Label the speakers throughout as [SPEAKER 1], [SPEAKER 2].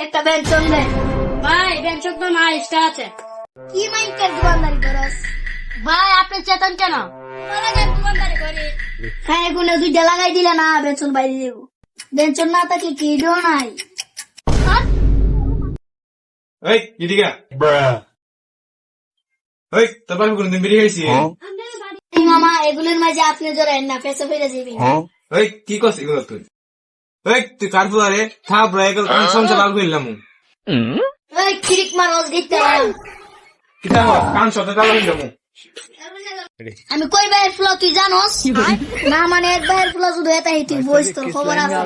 [SPEAKER 1] একটা বেঞ্চন দে।
[SPEAKER 2] ভাই বেঞ্চন তো না এক্সট্রা আছে।
[SPEAKER 1] কি মাইকের দোকানদারি করস?
[SPEAKER 2] ভাই আপনি চেতন কেন?
[SPEAKER 1] দোকানদারি করি। হ্যাঁ এগুলো দুইটা লাগাই দিলে না বেঞ্চন বাইরে দিব। বেঞ্চন না থাকলে কি দিও নাই।
[SPEAKER 3] এই এদিকে এই তারপর আমি কোনদিন বেরিয়ে গেছি
[SPEAKER 1] এই মামা এগুলোর মাঝে আপনি জড়াইন না ফেসে ফেলে যাবি।
[SPEAKER 3] এই কি করছিস এগুলো তুই এই তুই কার ফুয়ারে থাপ রাইগল সংসার লাল ফেললাম
[SPEAKER 1] এই খিরিক মারস দিতে
[SPEAKER 3] কিতা কান সতে লাল ফেললাম
[SPEAKER 1] আমি কই বাইরের ফুলা তুই জানোস? না মানে এক বাইরের ফুলা শুধু এটাই তুই বইস তোর খবর আছে।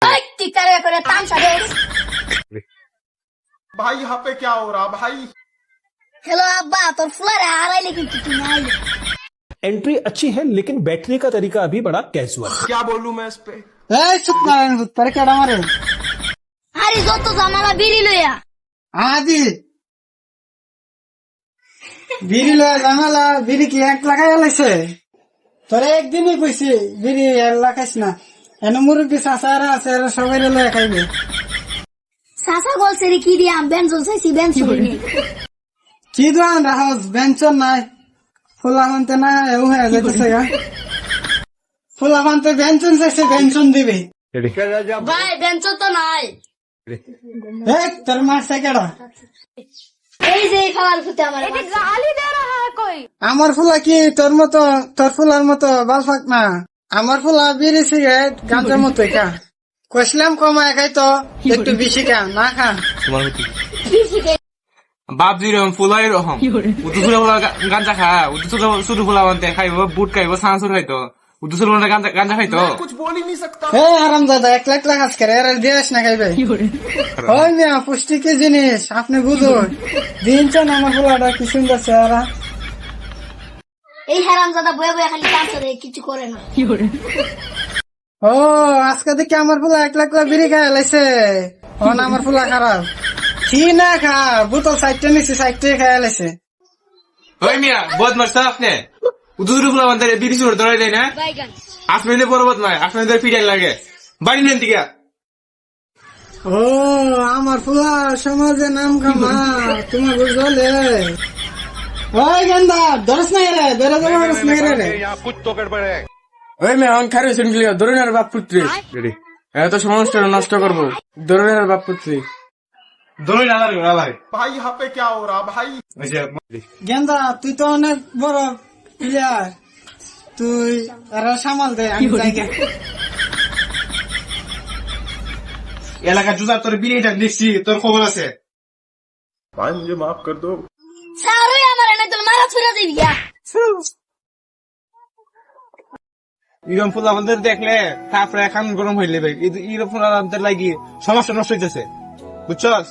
[SPEAKER 1] এই তুই কারে করে তামসা দেস।
[SPEAKER 4] भाई यहाँ पे क्या हो रहा भाई।
[SPEAKER 1] হ্যালো আব্বা তোর ফুলারে হারাইলে কিন্তু তুই নাই।
[SPEAKER 5] एंट्री अच्छी है लेकिन बैठने का तरीका अभी बड़ा कैजुअल है।
[SPEAKER 4] क्या बोलूं मैं इस पे।
[SPEAKER 6] এই চুপ করেন তোরে কেডা মারে
[SPEAKER 1] আরে যত জামালা বিড়ি লইয়া
[SPEAKER 6] আদি বিড়ি লয়ে জানালা বিড়ি কি এক লাগাই লাইছে তোরে একদিনই কইছি বিড়ি লাগাইস না এনে মুরব্বী চাচারা আছে এরা সবাই লয়ে খাইবে
[SPEAKER 1] সাসা বলছে রে কি দিয়া বেঞ্চন চাইছি বেঞ্চন নেই।
[SPEAKER 6] কি দোয়ান রাহস বেঞ্চন নাই ফুলা মানতে না এও হয়ে যাইতেছে গা ফুলা মানতে বেঞ্চন চাইছে বেঞ্চন দিবে
[SPEAKER 2] ভাই বেঞ্চন তো নাই।
[SPEAKER 6] এই তোর মারছে কেডা
[SPEAKER 1] এই যে খাওয়ার ফুটে আমার
[SPEAKER 2] গালি দে রাহা কই?
[SPEAKER 6] আমার ফুলা কি তোর মতো তোর ফুলার মতো বালফাক না আমার ফুলা বিড়ি সিগারেট গাঁজার মতো কা কইছিলাম কমায় খাই তো একটু বেশি খা না খা
[SPEAKER 3] বাপ জি রকম ফুলাই রকম উদু ফুলা গাঞ্জা খা উদু শুধু ফুলা বানতে খাইব বুট খাইব সাঁসুর খাইতো উদু ফুলা গাঞ্জা খাইতো
[SPEAKER 4] कुछ बोल ही नहीं सकता।
[SPEAKER 6] হে আরাম দাদা 1 লাখ আজ করে এর দিয়েস না খাইবে ওই মিয়া পুষ্টি কি জিনিস আপনি বুঝুন দিনছেন আমার ফুলাটা কি সুন্দর চেহারা
[SPEAKER 1] এই হারামজাদা বয়ে বয়ে খালি তামসা দেয় কিছু করে না।
[SPEAKER 6] ও আজকে দেখি আমার ফুলা 1 লাখ বিড়ি খাই লাইছে না আমার ফুলা খারাপ কি না খা বোতল 60টা নিছি 60টা খাই লাইছে
[SPEAKER 3] ওই মিয়া বদমাস তো আপনি উদু ফুলা বানতে বিড়ি সুর ধরাই দেয় না
[SPEAKER 2] বাইগান
[SPEAKER 3] আপনাদের বড় বদমাই আপনাদের পিটাই লাগে বাড়ি নেন দিকে
[SPEAKER 6] ও আমার ফুলা সমাজে নাম কামা তোমার বুঝলে ওই গেন্দা দরস নাই রে দরে দরস নাই রে
[SPEAKER 3] ওই মেয়ে অন খারে শুনলি ধরনের বাপ পুত্রী এত সমস্যা নষ্ট করবো ধরনের বাপ পুত্রী ধরে না লাগে
[SPEAKER 4] भाई यहाँ पे क्या हो रहा भाई।
[SPEAKER 6] গেন্দা তুই তো অনেক বড় প্লেয়ার তুই এরা সামাল দে আমি যাই গে।
[SPEAKER 3] এলাকা জুতা তোর বিড়িটা দেখছি তোর খবর আছে
[SPEAKER 4] भाई मुझे माफ कर दो।
[SPEAKER 1] সারই আমার এনে তোর মারা ছুড়া দিবি ইয়া।
[SPEAKER 3] ইরম ফুল আমাদের দেখলে তারপরে এখন গরম হইলে এরকম ফুল আমাদের লাগি সমস্যা নষ্ট হইতেছে বুঝছস